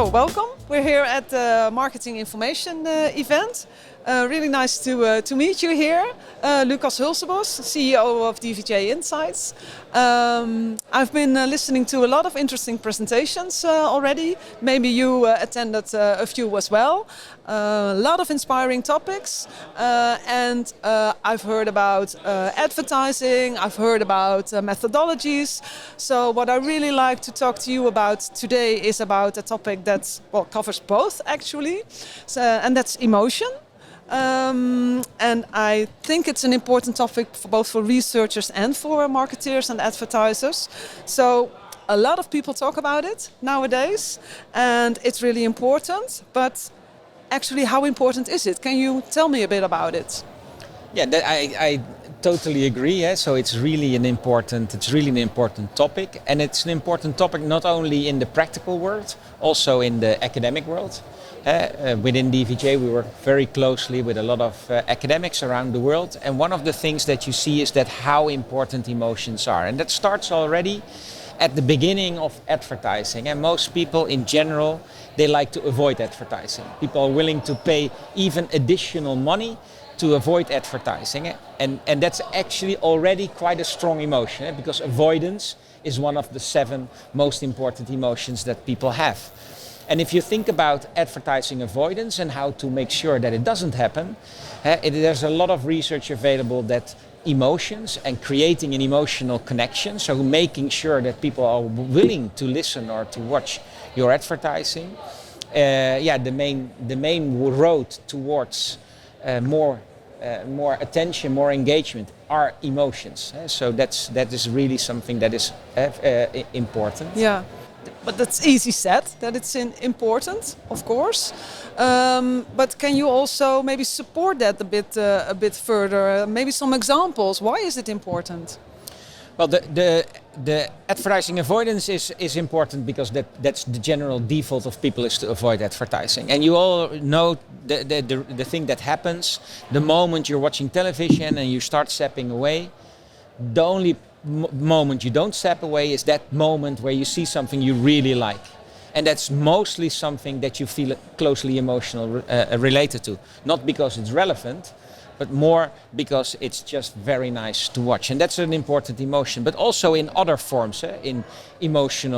So welcome. We're here at the Marketing Information event. Really nice to meet you here. Lucas Hulsebos, CEO of DVJ Insights. I've been listening to a lot of interesting presentations already. Maybe you attended a few as well. A lot of inspiring topics. And I've heard about advertising, I've heard about methodologies. So what I really like to talk to you about today is about a topic that covers both actually. And that's emotion. And I think it's an important topic for both for researchers and for marketeers and advertisers. So a lot of people talk about it nowadays, and it's really important. But actually, how important is it? Can you tell me a bit about it? Yeah, I totally agree. Yeah? So it's really an important topic, and it's an important topic not only in the practical world, also in the academic world. Within DVJ, we work very closely with a lot of academics around the world, and one of the things that you see is that how important emotions are, and that starts already at the beginning of advertising. And most people in general, they like to avoid advertising. People are willing to pay even additional money to avoid advertising, and that's actually already quite a strong emotion, because avoidance is one of the 7 most important emotions that people have. And if you think about advertising avoidance and how to make sure that it doesn't happen, there's a lot of research available that emotions and creating an emotional connection, so making sure that people are willing to listen or to watch your advertising, the main road towards more attention, more engagement are emotions. So that is really something that is important. Yeah. But that's easy said, that it's important, of course. But can you also maybe support that a bit further? Maybe some examples. Why is it important? Well, the advertising avoidance is important because that's the general default of people, is to avoid advertising. And you all know the thing that happens the moment you're watching television and you start stepping away. The only moment you don't step away is that moment where you see something you really like, and that's mostly something that you feel closely emotional related to, not because it's relevant, but more because it's just very nice to watch, and that's an important emotion. But also in other forms, in emotions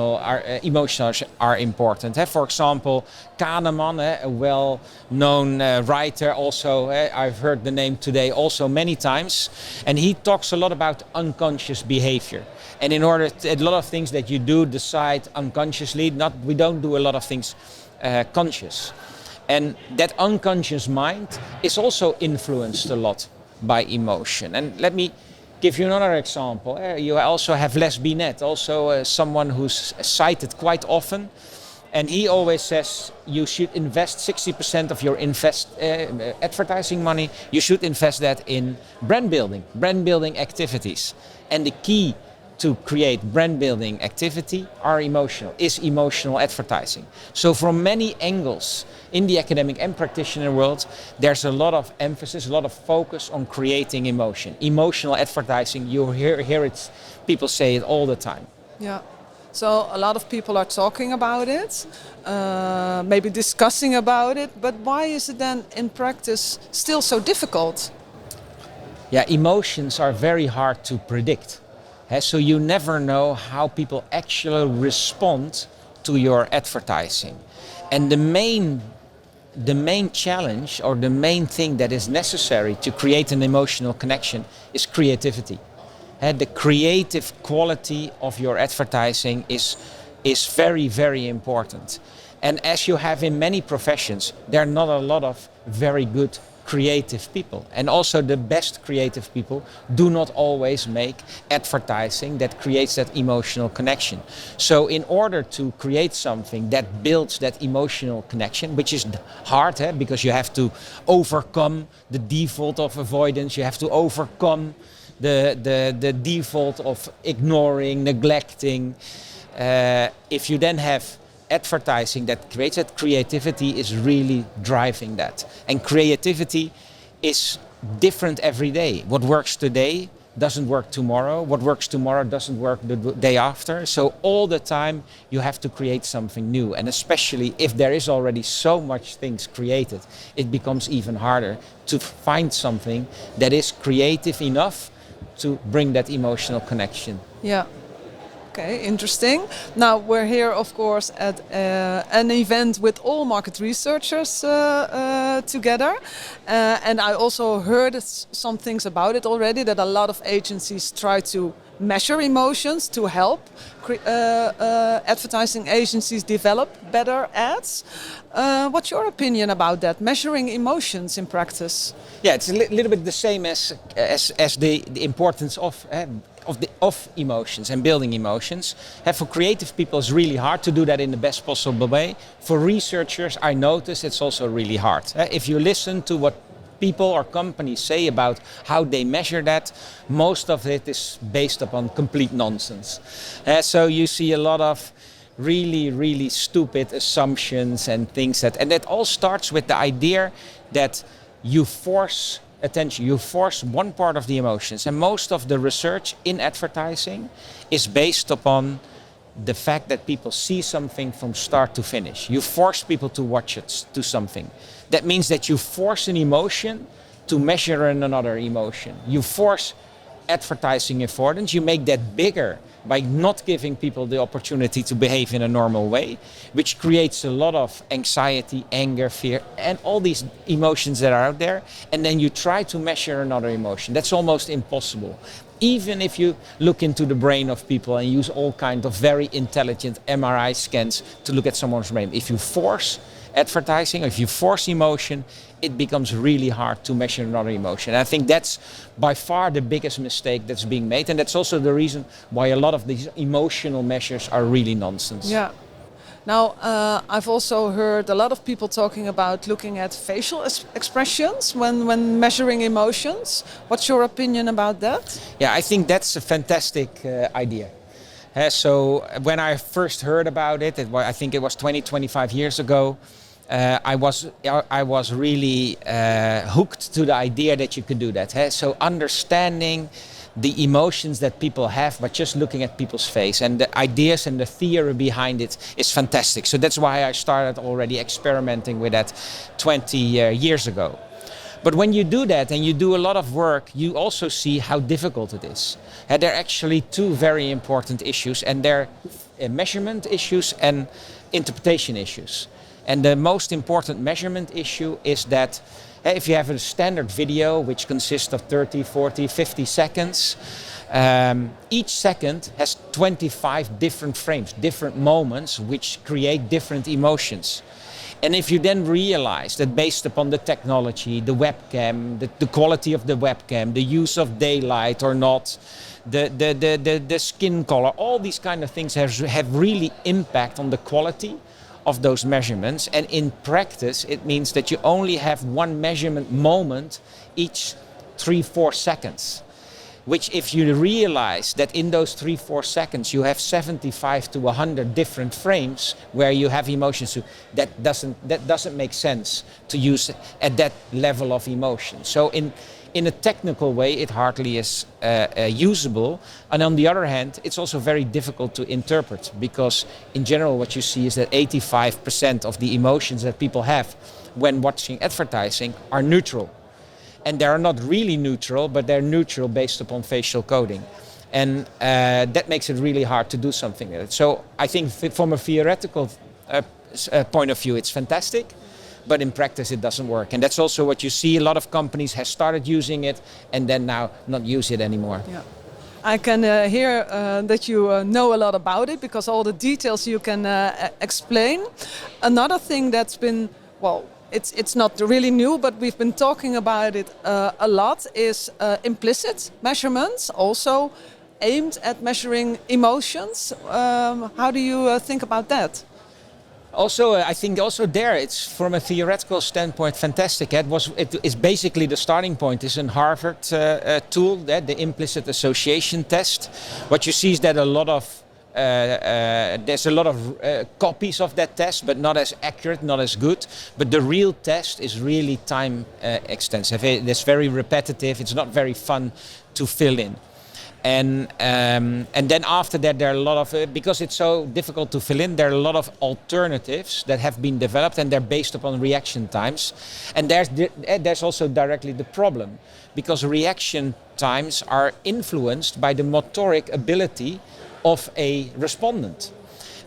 are important. For example, Kahneman, a well-known writer, also I've heard the name today also many times, and he talks a lot about unconscious behavior. And in order to, a lot of things that you do decide unconsciously, we don't do a lot of things conscious. And that unconscious mind is also influenced a lot by emotion. And let me give you another example. You also have Les Binet, also someone who's cited quite often. And he always says you should invest 60% of your advertising money, you should invest that in brand building activities. And the key to create brand building activity is emotional advertising. So from many angles in the academic and practitioner world, there's a lot of emphasis, a lot of focus on creating emotion. Emotional advertising, you hear it, people say it all the time. Yeah. So a lot of people are talking about it, maybe discussing about it, but why is it then in practice still so difficult? Yeah, emotions are very hard to predict. So you never know how people actually respond to your advertising. And the main challenge, or the main thing that is necessary to create an emotional connection, is creativity. The creative quality of your advertising is very, very important. And as you have in many professions, there are not a lot of very good creative people. And also the best creative people do not always make advertising that creates that emotional connection. So in order to create something that builds that emotional connection, which is hard, because you have to overcome the default of avoidance, you have to overcome the default of ignoring, neglecting. If you then have advertising that creates that, creativity is really driving that. And creativity is different every day. What works today doesn't work tomorrow. What works tomorrow doesn't work the day after. So all the time you have to create something new. And especially if there is already so much things created, it becomes even harder to find something that is creative enough to bring that emotional connection. Yeah. Okay, interesting. Now we're here, of course, at an event with all market researchers together, and I also heard some things about it already. That a lot of agencies try to measure emotions to help advertising agencies develop better ads. What's your opinion about that? Measuring emotions in practice? Yeah, it's a little bit the same as the importance of emotions and building emotions. And for creative people, it's really hard to do that in the best possible way. For researchers, I notice it's also really hard. If you listen to what people or companies say about how they measure that, most of it is based upon complete nonsense. So you see a lot of really stupid assumptions and things and that all starts with the idea that you force attention, you force one part of the emotions, and most of the research in advertising is based upon the fact that people see something from start to finish. You force people to watch it, to something. That means that you force an emotion to measure another emotion. You force advertising affordance, you make that bigger by not giving people the opportunity to behave in a normal way, which creates a lot of anxiety, anger, fear, and all these emotions that are out there. And then you try to measure another emotion. That's almost impossible. Even if you look into the brain of people and use all kinds of very intelligent MRI scans to look at someone's brain, if you force advertising, or if you force emotion, it becomes really hard to measure another emotion. And I think that's by far the biggest mistake that's being made, and that's also the reason why a lot of these emotional measures are really nonsense. Yeah. Now, I've also heard a lot of people talking about looking at facial expressions when measuring emotions. What's your opinion about that? Yeah, I think that's a fantastic idea. So when I first heard about it, I think it was 25 years ago, I was really hooked to the idea that you could do that. So understanding the emotions that people have by just looking at people's face, and the ideas and the theory behind it is fantastic. So that's why I started already experimenting with that 20 years ago. But when you do that and you do a lot of work, you also see how difficult it is. And there are actually two very important issues, and they're measurement issues and interpretation issues. And the most important measurement issue is that if you have a standard video which consists of 30, 40, 50 seconds, each second has 25 different frames, different moments which create different emotions. And if you then realize that based upon the technology, the webcam, the quality of the webcam, the use of daylight or not, the skin color, all these kind of things have really impact on the quality of those measurements. And in practice, it means that you only have one measurement moment each 3-4 seconds. Which, if you realize that in those 3-4 seconds you have 75 to 100 different frames where you have emotions, that doesn't make sense to use at that level of emotion. So in a technical way, it hardly is usable. And on the other hand, it's also very difficult to interpret, because in general what you see is that 85% of the emotions that people have when watching advertising are neutral. And they are not really neutral, but they're neutral based upon facial coding. And that makes it really hard to do something with it. So I think from a theoretical point of view, it's fantastic. But in practice, it doesn't work. And that's also what you see. A lot of companies have started using it and then now not use it anymore. Yeah. I can hear that you know a lot about it, because all the details you can explain. Another thing that's been, well, it's not really new, but we've been talking about it a lot, is implicit measurements, also aimed at measuring emotions. How do you think about that? Also, I think also there, it's from a theoretical standpoint fantastic. It is basically the starting point is a Harvard tool, the implicit association test. What you see is that there's a lot of copies of that test, but not as accurate, not as good. But the real test is really time extensive. It's very repetitive. It's not very fun to fill in. And then after that, there are a lot of, because it's so difficult to fill in, there are a lot of alternatives that have been developed, and they're based upon reaction times. And there's also directly the problem, because reaction times are influenced by the motoric ability of a respondent.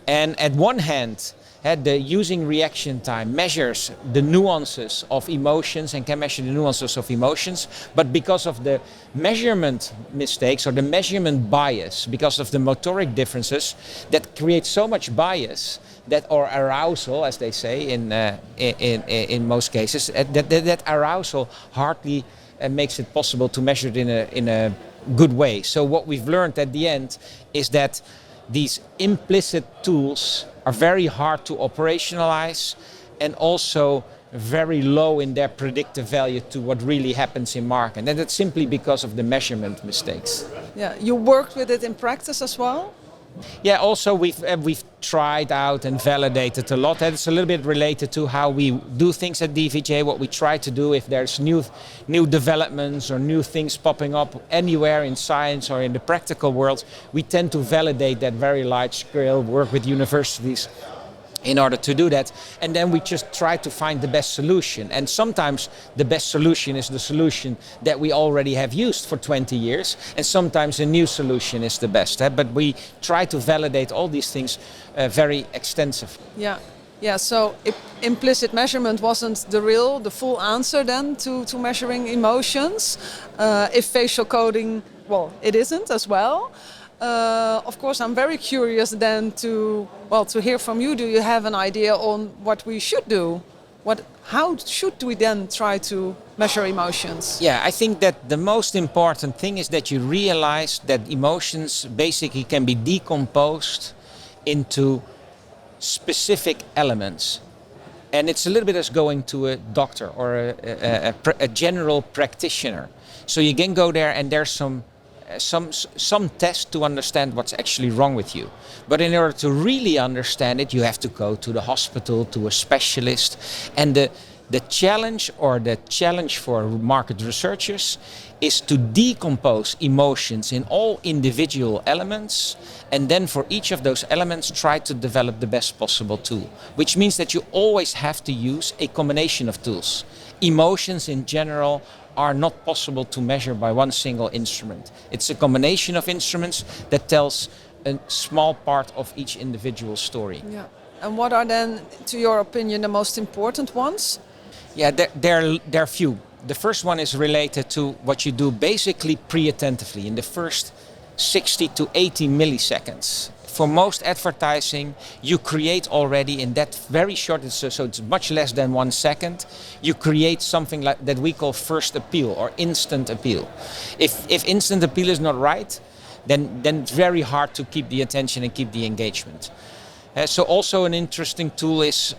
And at one hand, the using reaction time measures the nuances of emotions and can measure the nuances of emotions, but because of the measurement mistakes or the measurement bias, because of the motoric differences, that creates so much bias that, or arousal, as they say in most cases, that arousal hardly makes it possible to measure it in a good way. So what we've learned at the end is that these implicit tools are very hard to operationalize and also very low in their predictive value to what really happens in market. And that's simply because of the measurement mistakes. Yeah, you worked with it in practice as well? Yeah, also we've tried out and validated a lot. And it's a little bit related to how we do things at DVJ, what we try to do if there's new developments or new things popping up anywhere in science or in the practical world. We tend to validate that very large scale, work with universities in order to do that, and then we just try to find the best solution. And sometimes the best solution is the solution that we already have used for 20 years, and sometimes a new solution is the best. But we try to validate all these things very extensively. Yeah. So implicit measurement wasn't the full answer then to measuring emotions. If facial coding, well, it isn't as well. Of course, I'm very curious then to hear from you. Do you have an idea on what we should do? How should we then try to measure emotions? Yeah, I think that the most important thing is that you realize that emotions basically can be decomposed into specific elements. And it's a little bit as going to a doctor or a general practitioner. So you can go there and there's some test to understand what's actually wrong with you. But in order to really understand it, you have to go to the hospital, to a specialist. And the challenge for market researchers is to decompose emotions in all individual elements, and then for each of those elements try to develop the best possible tool, which means that you always have to use a combination of tools. Emotions in general are not possible to measure by one single instrument. It's a combination of instruments that tells a small part of each individual story. Yeah. And what are then, to your opinion, the most important ones? Yeah, there are few. The first one is related to what you do basically pre-attentively in the first 60 to 80 milliseconds. For most advertising, you create already in that very short, so it's much less than 1 second, you create something like that we call first appeal or instant appeal. If instant appeal is not right, then it's very hard to keep the attention and keep the engagement. So also an interesting tool is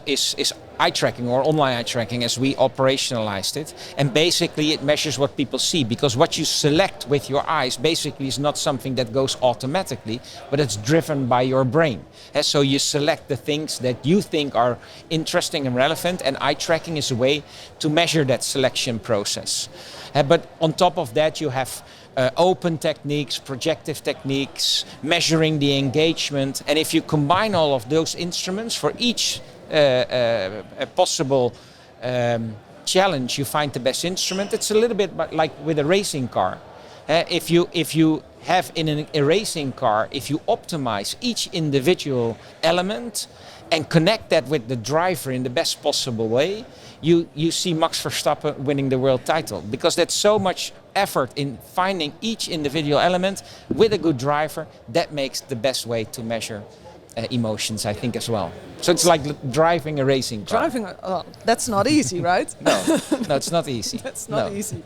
eye tracking or online eye tracking as we operationalized it. And basically it measures what people see, because what you select with your eyes basically is not something that goes automatically, but it's driven by your brain. So you select the things that you think are interesting and relevant, and eye tracking is a way to measure that selection process. But on top of that you have open techniques, projective techniques, measuring the engagement. And if you combine all of those instruments for each possible challenge, you find the best instrument. It's a little bit like with a racing car. If you have in a racing car, if you optimize each individual element and connect that with the driver in the best possible way, you see Max Verstappen winning the world title, because that's so much effort in finding each individual element with a good driver. That makes the best way to measure emotions, I think, as well. So it's like driving a racing car. That's not easy, right? No, it's not easy. That's not easy.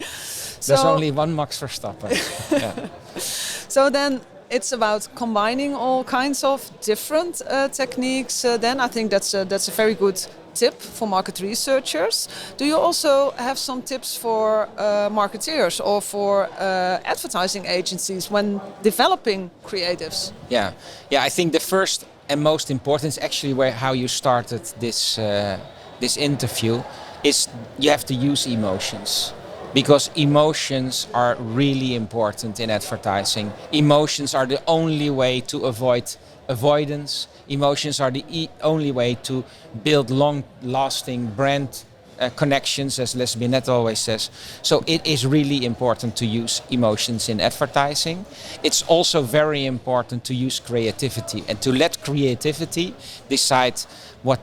There's only one Max Verstappen. Yeah. So then it's about combining all kinds of different techniques. Then I think that's a very good tip for market researchers. Do you also have some tips for marketeers or for advertising agencies when developing creatives? Yeah, I think the first and most important is actually how you started this interview, is you have to use emotions. because emotions are really important in advertising. Emotions are the only way to avoid avoidance. Emotions are the only way to build long-lasting brand connections, as Les Binet always says. So it is really important to use emotions in advertising. It's also very important to use creativity and to let creativity decide what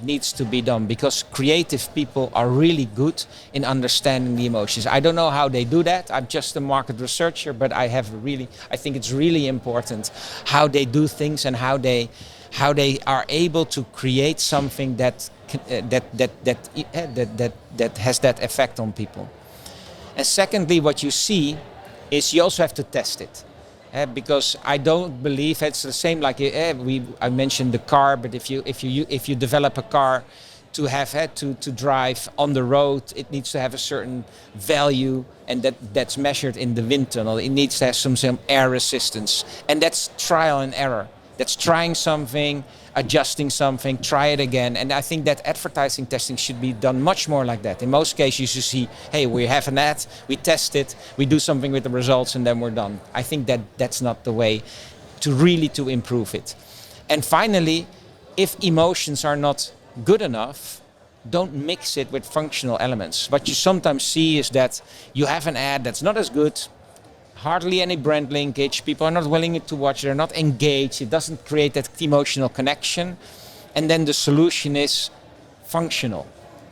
needs to be done, because creative people are really good in understanding the emotions. I don't know how they do that. I'm just a market researcher, but I think it's really important how they do things and how they are able to create something that has that effect on people. And secondly, what you see is you also have to test it. Because I don't believe it's the same like I mentioned the car, but if you develop a car to have to drive on the road, it needs to have a certain value, and that's measured in the wind tunnel. It needs to have some air resistance, and that's trial and error. That's trying something, adjusting something, try it again. And I think that advertising testing should be done much more like that. In most cases you see, hey, we have an ad, we test it, we do something with the results, and then we're done. I think that's not the way to improve it. And finally, if emotions are not good enough, don't mix it with functional elements. What you sometimes see is that you have an ad that's not as good, hardly any brand linkage, people are not willing to watch, they're not engaged, it doesn't create that emotional connection, and then the solution is functional.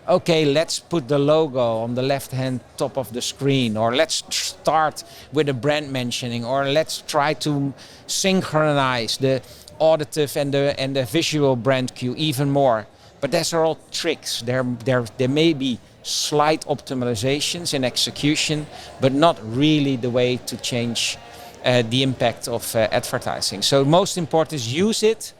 Okay, let's put the logo on the left-hand top of the screen, or let's start with a brand mentioning, or let's try to synchronize the auditive and the visual brand cue even more. But those are all tricks. There may be slight optimizations in execution, but not really the way to change the impact of advertising. So most important is use it,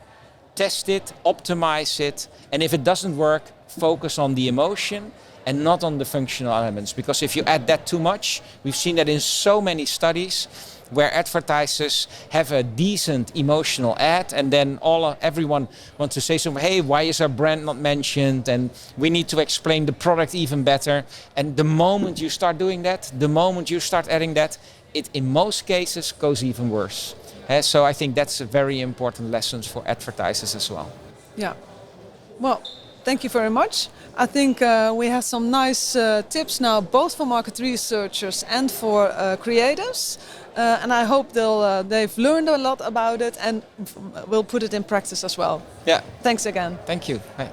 test it, optimize it, and if it doesn't work, focus on the emotion and not on the functional elements. Because if you add that too much, we've seen that in so many studies where advertisers have a decent emotional ad, and then everyone wants to say something, hey, why is our brand not mentioned, and we need to explain the product even better. And the moment you start doing that, the moment you start adding that, it in most cases goes even worse. So I think that's a very important lesson for advertisers as well. Yeah. Well, thank you very much. I think we have some nice tips now, both for market researchers and for creatives. And I hope they've learned a lot about it and will put it in practice as well. Yeah. Thanks again. Thank you. Bye.